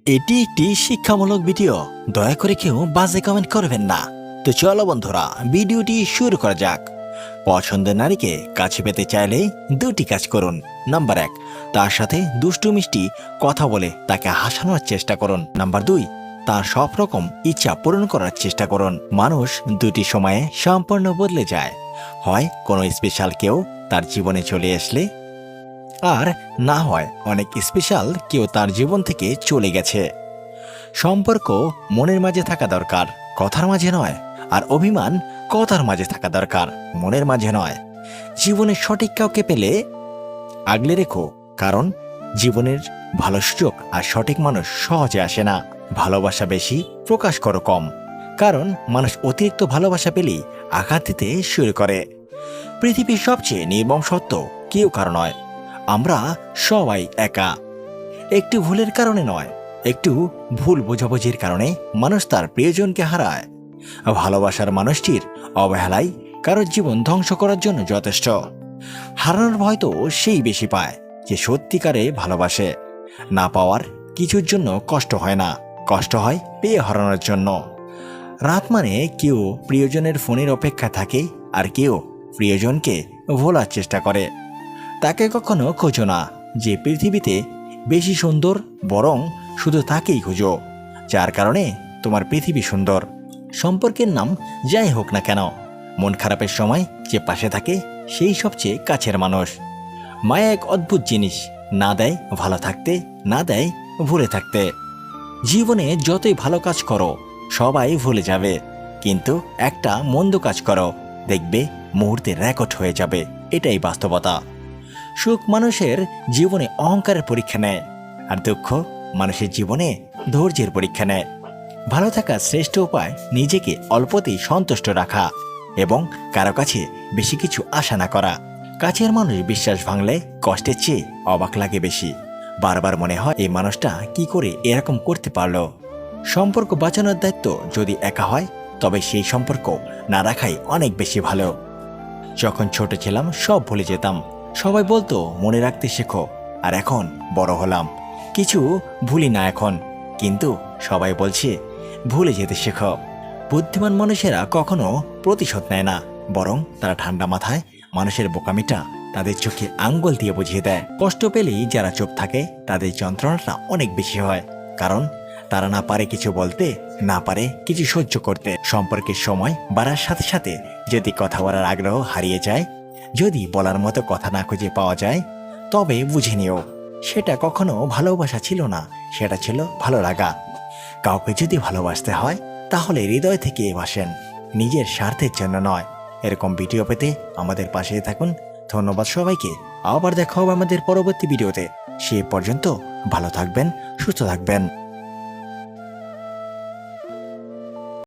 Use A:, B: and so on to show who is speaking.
A: এটি একটি শিক্ষামূলক ভিডিও, দয়া করে কেউ বাজে কমেন্ট করবেন না। তো চলো বন্ধুরা, ভিডিওটি শুরু করা যাক। পছন্দের নারীকে কাছে পেতে চাইলে দুটি কাজ করুন। নাম্বার 1, তার সাথে দুষ্টু মিষ্টি কথা বলে তাকে হাসানোর চেষ্টা করুন। নাম্বার 2, তার সব রকম ইচ্ছা পূরণ করার চেষ্টা করুন। মানুষ দুটি সময়ে সম্পূর্ণ বদলে যায়, হয় কোনো স্পেশাল কেউ তার জীবনে চলে আসলে, আর না হয় অনেক স্পেশাল কেউ তার জীবন থেকে চলে গেছে। সম্পর্ক মনের মাঝে থাকা দরকার, কথার মাঝে নয়। আর অভিমান কথার মাঝে থাকা দরকার, মনের মাঝে নয়। জীবনের সঠিক কাউকে পেলে আগলে রেখো, কারণ জীবনের ভালো সুযোগ আর সঠিক মানুষ সহজে আসে না। ভালোবাসা বেশি, প্রকাশ করো কম, কারণ মানুষ অতিরিক্ত ভালোবাসা পেলেই আঘাত দিতে শুরু করে। পৃথিবীর সবচেয়ে নির্মম সত্য, কেউ কারো নয়, আমরা সবাই একা। একটু ভুলের কারণে নয়, একটু ভুল বোঝাবুঝির কারণে মানুষ তার প্রিয়জনকে হারায়। ভালোবাসার মানুষটির অবহেলাই কারোর জীবন ধ্বংস করার জন্য যথেষ্ট। হারানোর ভয় তো সেই বেশি পায় যে সত্যিকারে ভালোবাসে। না পাওয়ার কিছুর জন্য কষ্ট হয় না, কষ্ট হয় পেয়ে হারানোর জন্য। রাত মানে কেউ প্রিয়জনের ফোনের অপেক্ষায় থাকে, আর কেউ প্রিয়জনকে ভোলার চেষ্টা করে। তাকে কখনো খোঁজো না যে পৃথিবীতে বেশি সুন্দর, বরং শুধু তাকেই খোঁজো যার কারণে তোমার পৃথিবী সুন্দর। সম্পর্কের নাম যাই হোক না কেন, মন খারাপের সময় যে পাশে থাকে সেই সবচেয়ে কাছের মানুষ। মায়া এক অদ্ভুত জিনিস, না দেয় ভালো থাকতে, না দেয় ভুলে থাকতে। জীবনে যতই ভালো কাজ করো সবাই ভুলে যাবে, কিন্তু একটা মন্দ কাজ করো, দেখবে মুহূর্তে রেকর্ড হয়ে যাবে। এটাই বাস্তবতা। সুখ মানুষের জীবনে অহংকারের পরীক্ষা নেয়, আর দুঃখ মানুষের জীবনে ধৈর্যের পরীক্ষা নেয়। ভালো থাকার শ্রেষ্ঠ উপায় নিজেকে অল্পতেই সন্তুষ্ট রাখা এবং কারো কাছে বেশি কিছু আশা না করা। কাছের মানুষ বিশ্বাস ভাঙলে কষ্টের চেয়ে অবাক লাগে বেশি। বারবার মনে হয় এই মানুষটা কি করে এরকম করতে পারলো। সম্পর্ক বাঁচানোর দায়িত্ব যদি একা হয়, তবে সেই সম্পর্ক না রাখাই অনেক বেশি ভালো। যখন ছোট ছিলাম সব ভুলে যেতাম, সবাই বলতো মনে রাখতে শেখো। আর এখন বড় হলাম, কিছু ভুলি না এখন, কিন্তু সবাই বলছে ভুলে যেতে শেখো। বুদ্ধিমান মানুষেরা কখনো প্রতিশোধ নেয় না, বরং তারা ঠান্ডা মাথায় মানুষের বোকামিটা তাদের চোখে আঙ্গুল দিয়ে বুঝিয়ে দেয়। কষ্ট পেলেই যারা চুপ থাকে তাদের যন্ত্রণাটা অনেক বেশি হয়, কারণ তারা না পারে কিছু বলতে, না পারে কিছু সহ্য করতে। সম্পর্কের সময় বাড়ার সাথে সাথে যদি কথা বলার আগ্রহ হারিয়ে যায়, যদি বলার মতো কথা না খুঁজে পাওয়া যায়, তবে বুঝে নিও সেটা কখনো ভালোবাসা ছিল না, সেটা ছিল ভালো লাগা। কাউকে যদি ভালোবাসতে হয় তাহলে হৃদয় থেকে বাসেন, নিজের স্বার্থের জন্য নয়। এরকম ভিডিও পেতে আমাদের পাশে থাকুন। ধন্যবাদ সবাইকে। আবার দেখা হবে আমাদের পরবর্তী ভিডিওতে। সে পর্যন্ত ভালো থাকবেন, সুস্থ থাকবেন।